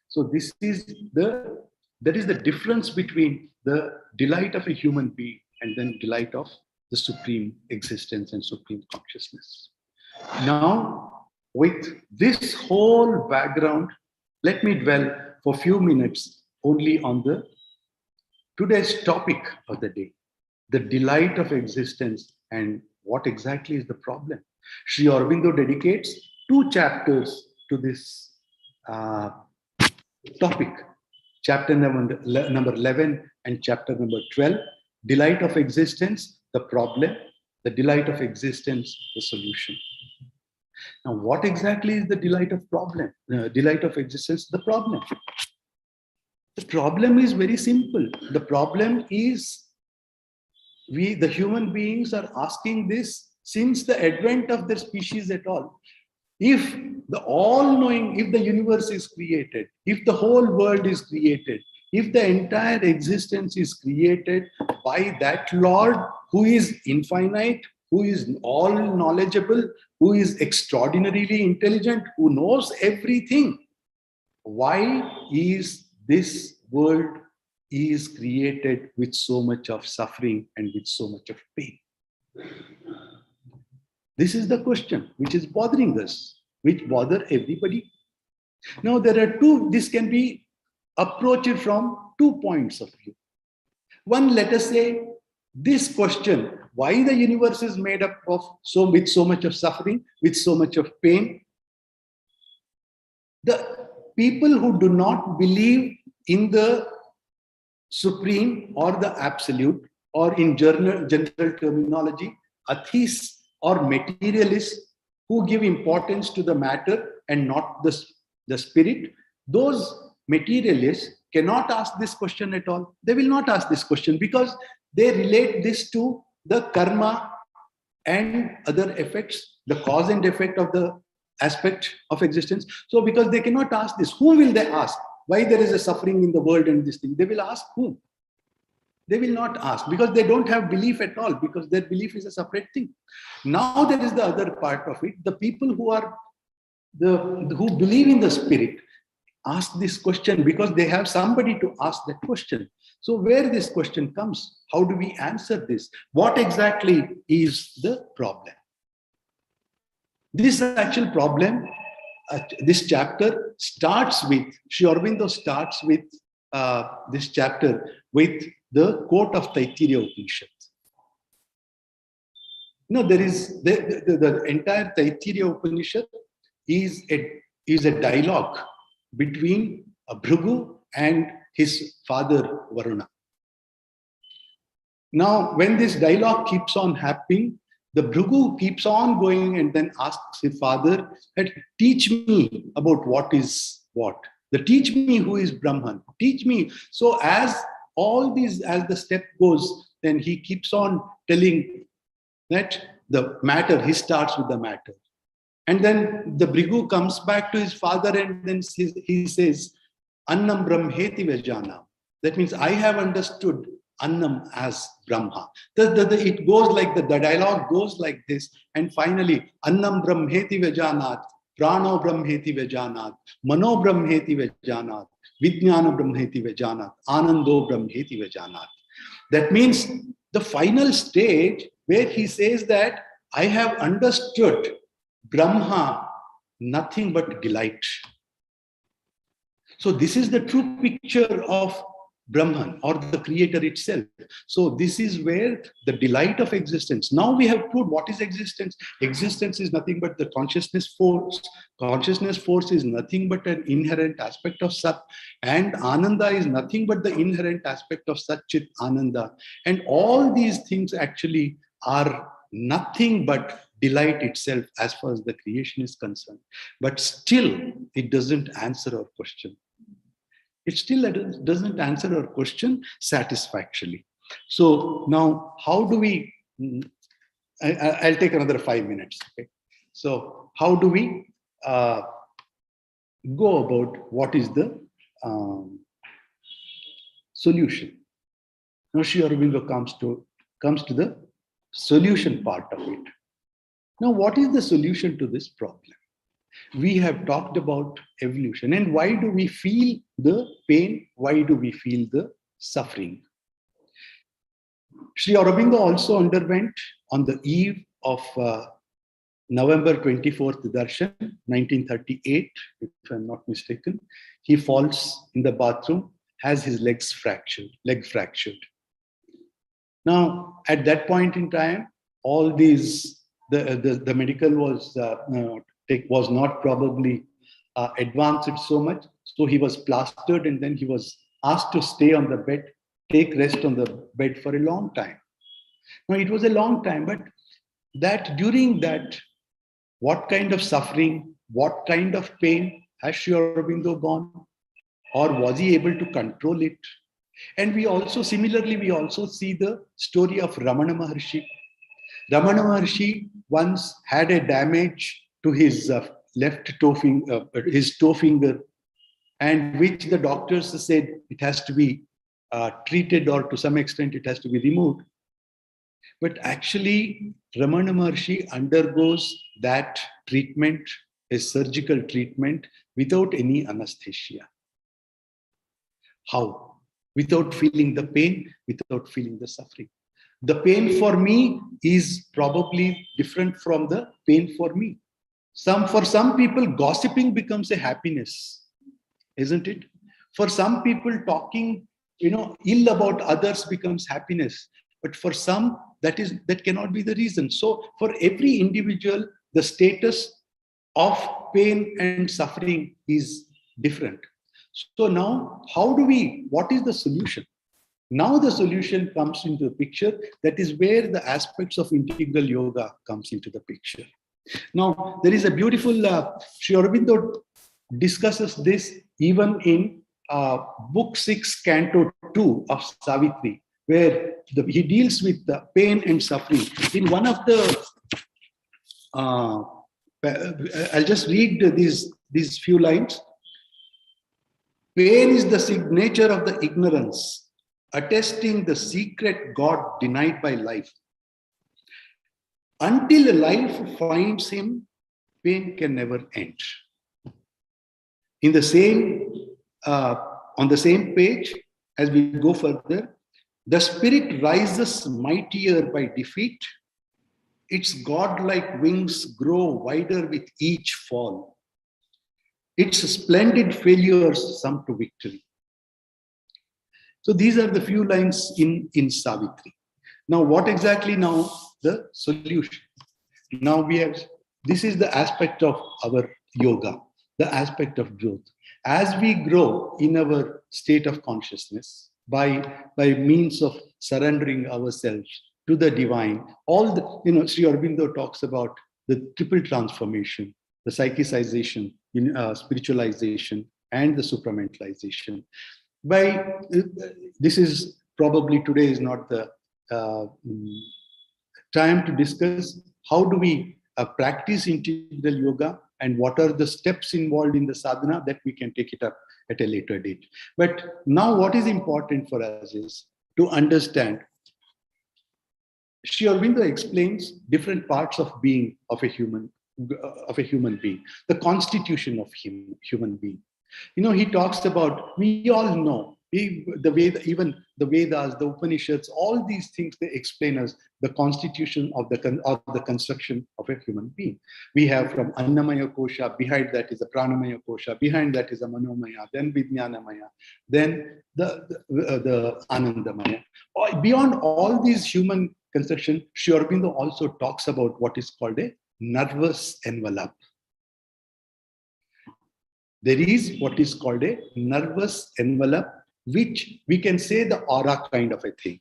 So that is the difference between the delight of a human being and then delight of the supreme existence and supreme consciousness. Now, with this whole background, let me dwell for a few minutes only on the today's topic of the day, the delight of existence and what exactly is the problem. Sri Aurobindo dedicates 2 chapters to this topic, chapter number 11 and chapter number 12, delight of existence, the problem, the delight of existence, the solution. Now, what exactly is the delight of delight of existence, the problem? The problem is very simple. The problem is we, the human beings, are asking this since the advent of the species at all. If the all-knowing, if the universe is created, if the whole world is created, if the entire existence is created by that Lord who is infinite, who is all knowledgeable, who is extraordinarily intelligent, who knows everything, why is this world is created with so much of suffering and with so much of pain? This is the question which is bothering us, which bother everybody. Now there are this can be approached from 2 points of view. One, let us say, this question, why the universe is made up of with so much of suffering, with so much of pain. The people who do not believe in the supreme or the absolute, or in general terminology, atheists or materialists who give importance to the matter and not the spirit, those materialists cannot ask this question at all. They will not ask this question because they relate this to the karma and other effects, the cause and effect of the aspect of existence. So because they cannot ask this, whom will they ask? Why there is a suffering in the world and this thing? They will ask whom? They will not ask because they don't have belief at all, because their belief is a separate thing. Now there is the other part of it. The people who believe in the spirit ask this question because they have somebody to ask that question. So where this question comes, how do we answer this? What exactly is the problem? This actual problem, this chapter starts with, Sri Aurobindo starts with this chapter with the quote of Taittiriya Upanishad. There is the entire Taittiriya Upanishad is a dialogue between Bhrigu and his father Varuna. Now, when this dialogue keeps on happening, the Bhrigu keeps on going and then asks his father, teach me about what is what. Teach me who is Brahman. Teach me. So as the step goes, then he keeps on telling that the matter, he starts with the matter. And then the Bhrigu comes back to his father and then he says, Annam Brahmeti Vajana. That means I have understood Annam as Brahma. It goes like the dialogue goes like this. And finally, Annam Brahmeti Vajanat, Prano Brahmeti Vajanat, Mano Brahmeti Vajanat, Vijnana Brahmeti Vajanat, Anando Brahmeti Vajanat. That means the final stage where he says that I have understood Brahma, nothing but delight. So this is the true picture of Brahman or the creator itself. So this is where the delight of existence. Now we have proved what is existence. Existence is nothing but the consciousness force. Consciousness force is nothing but an inherent aspect of Sat. And Ananda is nothing but the inherent aspect of Sat Chit Ananda. And all these things actually are nothing but delight itself as far as the creation is concerned. But still, it doesn't answer our question. It still doesn't answer our question satisfactorily. So now, how do we? I'll take another 5 minutes. Okay? So how do we go about what is the um, solution? Now, Sri Aurobindo comes to the solution part of it. Now, what is the solution to this problem? We have talked about evolution, and why do we feel the pain? Why do we feel the suffering? Sri Aurobindo also underwent on the eve of November 24th Darshan, 1938, if I'm not mistaken. He falls in the bathroom, has his leg fractured. Now, at that point in time, all these, the medical was not probably advanced so much. So he was plastered and then he was asked to stay on the bed, take rest on the bed for a long time. Now, it was a long time, but during that, what kind of suffering, what kind of pain has Sri Aurobindo gone? Or was he able to control it? And we also see the story of Ramana Maharshi. Ramana Maharshi once had a damage to his his toe finger, and which the doctors said it has to be treated, or to some extent it has to be removed. But actually, Ramana Maharshi undergoes that treatment, a surgical treatment, without any anesthesia. How? Without feeling the pain, without feeling the suffering. The pain for me is probably different from the pain for me. For some people, gossiping becomes a happiness, isn't it? For some people, talking, ill about others becomes happiness. But for some, that cannot be the reason. So for every individual, the status of pain and suffering is different. So now, what is the solution? Now the solution comes into the picture. That is where the aspects of integral yoga comes into the picture. Now, there is a beautiful, Sri Aurobindo discusses this even in book 6, canto 2 of Savitri, where he deals with the pain and suffering. In one of the, I'll just read these few lines. Pain is the signature of the ignorance, attesting the secret God denied by life. Until life finds him, pain can never end. On the same page, as we go further, the spirit rises mightier by defeat. Its godlike wings grow wider with each fall. Its splendid failures sum to victory. So these are the few lines in Savitri. Now, what exactly now the solution? Now this is the aspect of our yoga, the aspect of growth. As we grow in our state of consciousness, by means of surrendering ourselves to the divine, Sri Aurobindo talks about the triple transformation, the psychicization, spiritualization, and the supramentalization. This is probably today is not the time to discuss how do we practice integral yoga and what are the steps involved in the sadhana. That we can take it up at a later date. But now what is important for us is to understand. Sri Aurobindo explains different parts of being of a human being, the constitution of human being. He talks about, we all know, even the Vedas, the Upanishads, all these things, they explain us the constitution of the construction of a human being. We have from Annamaya Kosha, behind that is a Pranamaya Kosha, behind that is a Manomaya, then Vijnanamaya, then the Anandamaya. Beyond all these human construction, Sri Aurobindo also talks about what is called a nervous envelope. There is what is called a nervous envelope, which we can say the aura kind of a thing.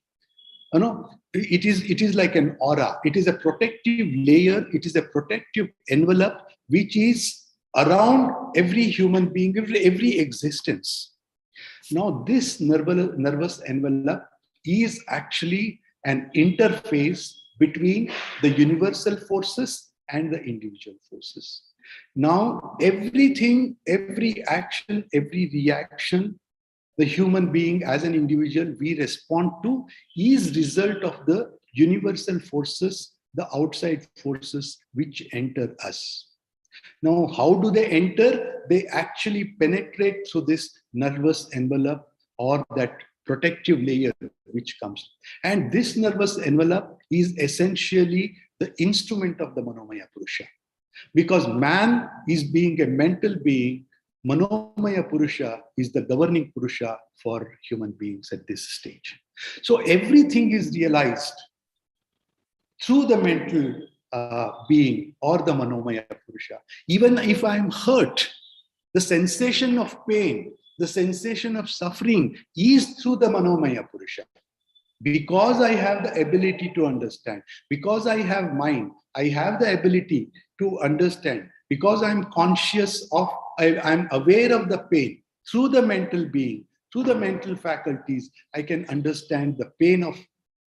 It is like an aura. It is a protective layer. It is a protective envelope which is around every human being, every existence. Now, this nervous envelope is actually an interface between the universal forces and the individual forces. Now, everything, every action, every reaction, the human being as an individual, we respond to is result of the universal forces, the outside forces which enter us. Now, how do they enter? They actually penetrate through this nervous envelope or that protective layer which comes. And this nervous envelope is essentially the instrument of the Manomaya Purusha. Because man is being a mental being, Manomaya Purusha is the governing Purusha for human beings at this stage. So everything is realized through the mental being or the Manomaya Purusha. Even if I'm hurt, the sensation of pain, the sensation of suffering is through the Manomaya Purusha. Because I have the ability to understand, because I have mind, I have the ability to understand, because I'm conscious of, I'm aware of the pain through the mental being, through the mental faculties, I can understand the pain of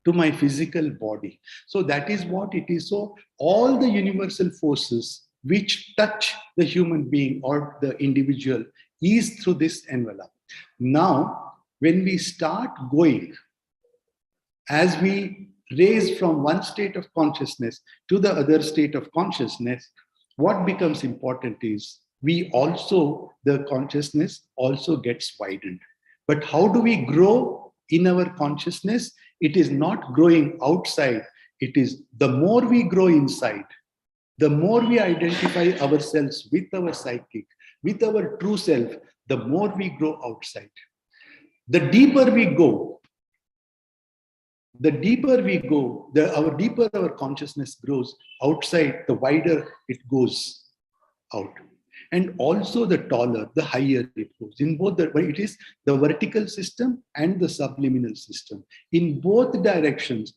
to my physical body. So that is what it is. So all the universal forces which touch the human being or the individual is through this envelope. Now, when we start going, as we raise from one state of consciousness to the other state of consciousness, what becomes important is we also, the consciousness also gets widened. But how do we grow in our consciousness? It is not growing outside. It is the more we grow inside, the more we identify ourselves with our psychic, with our true self, the more we grow outside. The deeper we go, our deeper our consciousness grows outside, the wider it goes out. And also the taller, the higher it goes. In both, it is the vertical system and the subliminal system. In both directions,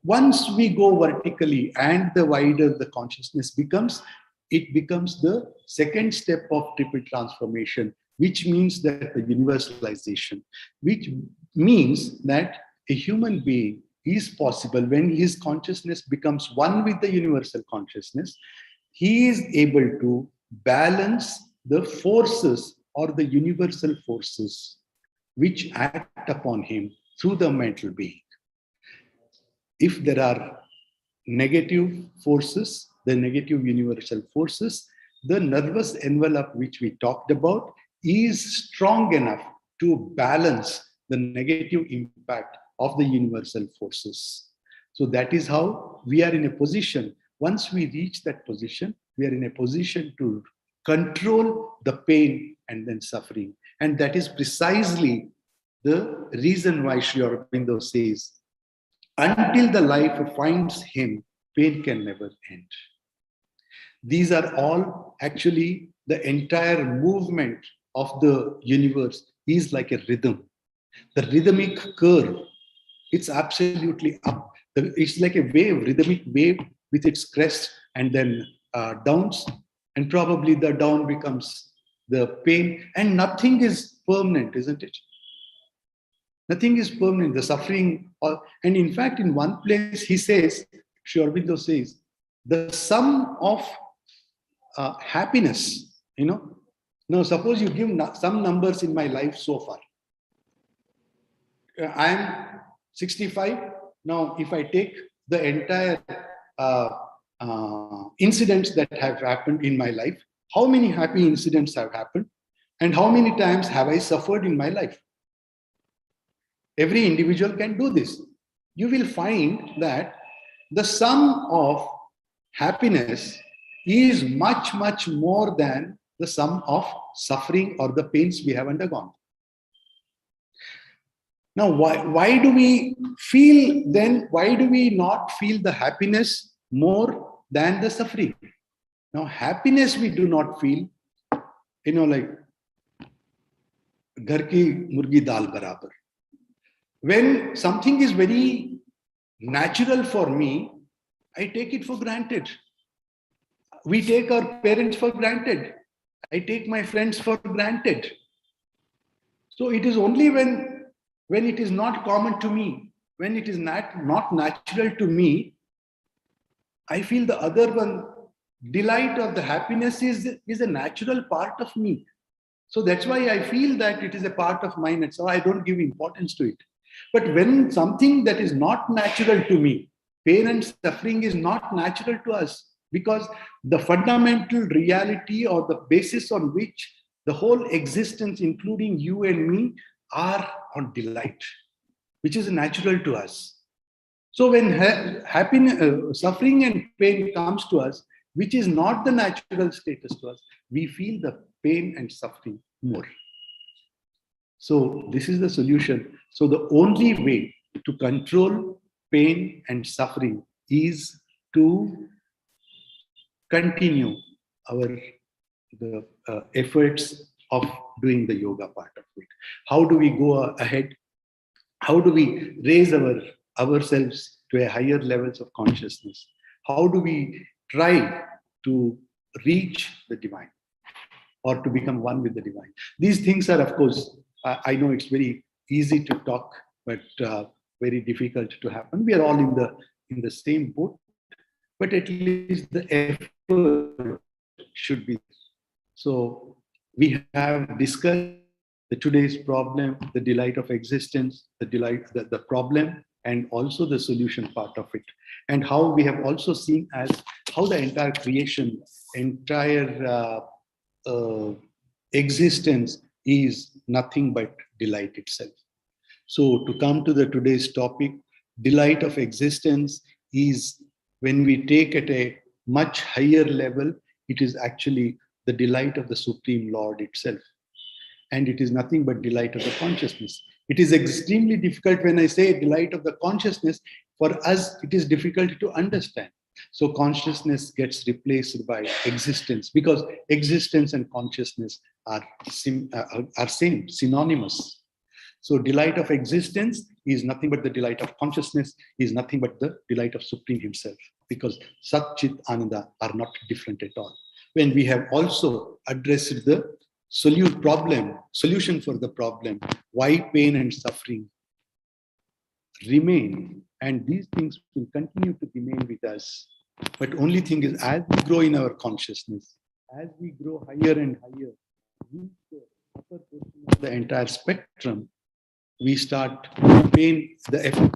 once we go vertically and the wider the consciousness becomes, it becomes the second step of triple transformation, which means that the universalization, which means that a human being is possible when his consciousness becomes one with the universal consciousness. He is able to balance the forces or the universal forces which act upon him through the mental being. If there are negative forces, the negative universal forces, the nervous envelope which we talked about is strong enough to balance the negative impact of the universal forces. So that is how we are in a position. Once we reach that position, we are in a position to control the pain and then suffering. And that is precisely the reason why Sri Aurobindo says, until the life finds him, pain can never end. These are all actually the entire movement of the universe is like a rhythm. The rhythmic curve, it's absolutely up. It's like a wave, rhythmic wave with its crest and then downs, and probably the down becomes the pain, and nothing is permanent, isn't it? Nothing is permanent, the suffering. And in fact, in one place, he says, Sri Aurobindo says, the sum of happiness, now suppose you give some numbers in my life so far. I'm 65. Now, if I take the entire incidents that have happened in my life, how many happy incidents have happened? And how many times have I suffered in my life? Every individual can do this. You will find that the sum of happiness is much, much more than the sum of suffering or the pains we have undergone. Now, why do we feel then? Why do we not feel the happiness more than the suffering? Now, happiness we do not feel, like ghar ki murgi dal barabar. When something is very natural for me, I take it for granted. We take our parents for granted. I take my friends for granted. So it is only when it is not common to me, when it is not natural to me, I feel the other one, delight or the happiness is a natural part of me. So that's why I feel that it is a part of mine, and so I don't give importance to it. But when something that is not natural to me, pain and suffering is not natural to us, because the fundamental reality or the basis on which the whole existence, including you and me, are on delight, which is natural to us. So when happiness, suffering and pain comes to us, which is not the natural status to us, we feel the pain and suffering more. So this is the solution. So the only way to control pain and suffering is to continue our the efforts of doing the yoga part of it. How do we go ahead? How do we raise ourselves to a higher levels of consciousness? How do we try to reach the divine or to become one with the divine? These things are, of course, I know it's very easy to talk, but very difficult to happen. We are all in the same boat, but at least the effort should be there. So we have discussed the today's problem, the delight of existence, the problem, and also the solution part of it, and how we have also seen as how the entire creation, entire existence is nothing but delight itself. So to come to the today's topic, delight of existence is when we take at a much higher level, it is actually the delight of the Supreme Lord itself. And it is nothing but delight of the consciousness. It is extremely difficult when I say delight of the consciousnness. For us, it is difficult to understand. So consciousness gets replaced by existence, because existence and consciousness are same, synonymous. So delight of existence is nothing but the delight of consciousness, is nothing but the delight of Supreme Himself, because Sat Chit Ananda are not different at all. When we have also addressed the solution for the problem, why pain and suffering remain, and these things will continue to remain with us. But only thing is, as we grow in our consciousness, as we grow higher and higher, reach the upper portion of the entire spectrum, we start pain the effect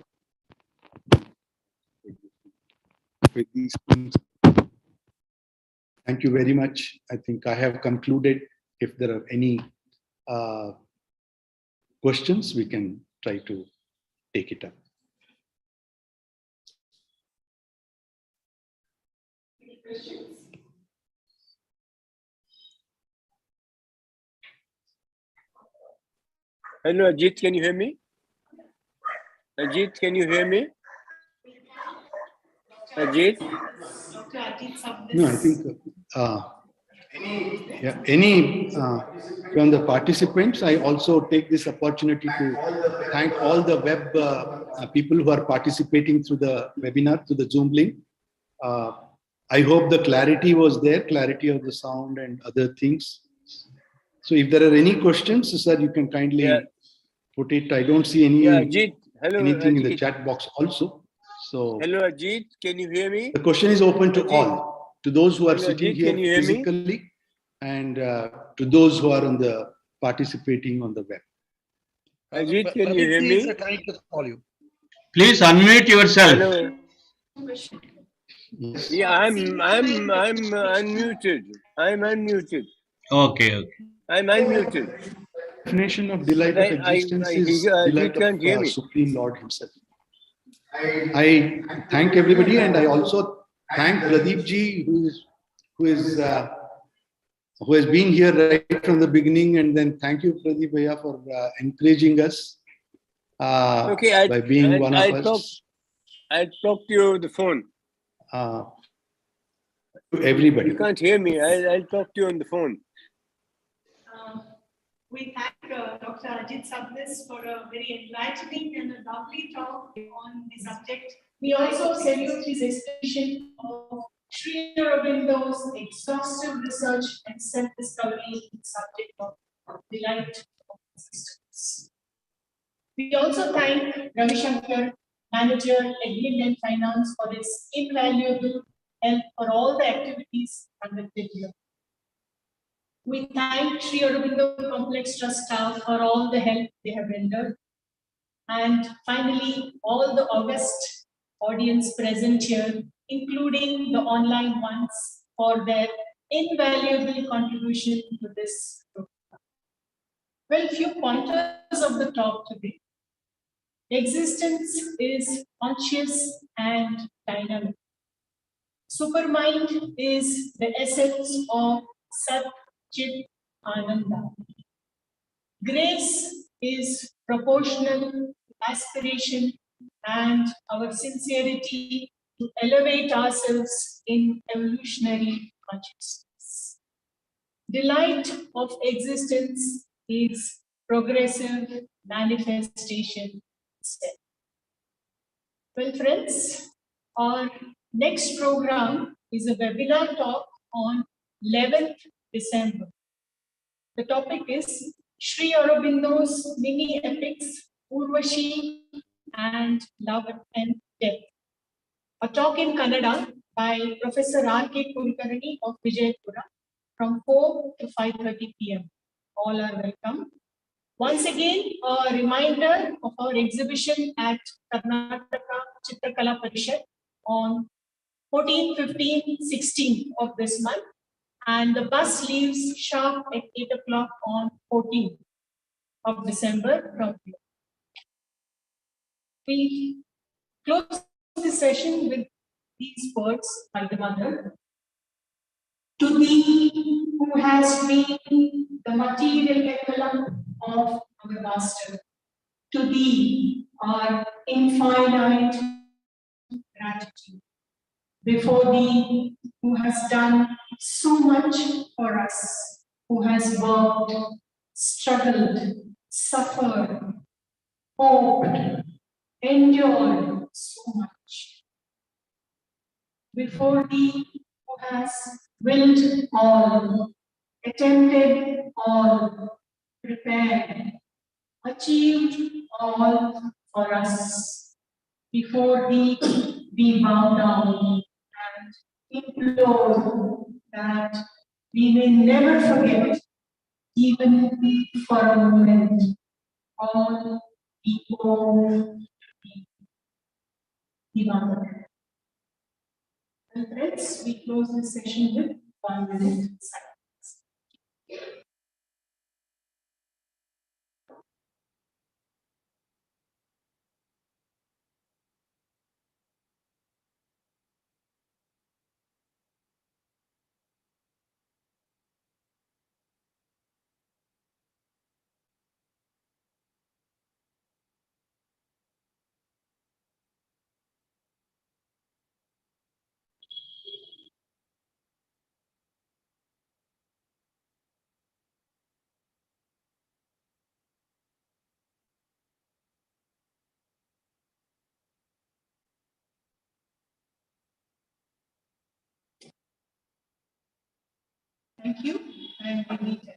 with these things. Thank you very much. I think I have concluded. If there are any questions, we can try to take it up. Hello, Ajit, can you hear me? Ajit, can you hear me? Ajit? Dr. Ajit Sabnis. No, I think from the participants, I also take this opportunity to thank all the web people who are participating through the webinar, through the Zoom link. I hope the clarity was there, clarity of the sound and other things. So if there are any questions, sir, you can kindly put it. I don't see Ajit. Hello, anything Ajit. in the chat box also. So hello, Ajit, can you hear me? The question is open to Ajit. all, to those who are Hello, sitting Ajit, here can you hear me? physically, and to those who are on the participating on the web. Ajit, can you hear me? Trying to call you. Please unmute yourself. Hello. Yes. Yeah, I'm unmuted. I'm unmuted. Okay. I'm unmuted. Definition of delight But of existence is Ajit delight can't hear of me. Supreme Lord Himself. I thank everybody, and I also thank Pradeep ji, who has been here right from the beginning, and then thank you, Pradeep Bhaiya, for encouraging us by being one of us. I'll talk to you on the phone. Everybody. You can't hear me. I'll talk to you on the phone. We thank Dr. Ajit Sabnis for a very enlightening and a lovely talk on the subject. We also salute his expression of Sri Aurobindo's exhaustive research and self-discovery in the subject of delight of existence. We also thank Ravi Shankar, Manager, Admin and Finance, for his invaluable help for all the activities conducted here. We thank Sri Aurobindo Complex Trust staff for all the help they have rendered. And finally, all the august audience present here, including the online ones, for their invaluable contribution to this program. Well, few pointers of the talk today. Existence is conscious and dynamic. Supermind is the essence of Sat Chit Ananda. Grace is proportional to aspiration and our sincerity to elevate ourselves in evolutionary consciousness. Delight of existence is progressive manifestation step. Well, friends, our next program is a webinar talk on 11th December. The topic is Sri Aurobindo's mini epics, Urvashi and Love and Death. A talk in Kannada by Professor R.K. Kulkarni of Vijaypura from 4 to 5:30 p.m. All are welcome. Once again, a reminder of our exhibition at Karnataka Chitrakala Parishad on 14, 15, 16 of this month. And the bus leaves sharp at 8 o'clock on 14th of December from here. We close the session with these words by the mother. To thee who has been the material emblem of our master, to thee our infinite gratitude. Before thee who has done so much for us, who has worked, struggled, suffered, hoped, endured so much. Before thee who has willed all, attempted all, prepared, achieved all for us. Before thee we bow down and implore that we may never forget, even for a moment, all we owe to the Mother. And friends, we close this session with 1 minute silence. Thank you, and we meet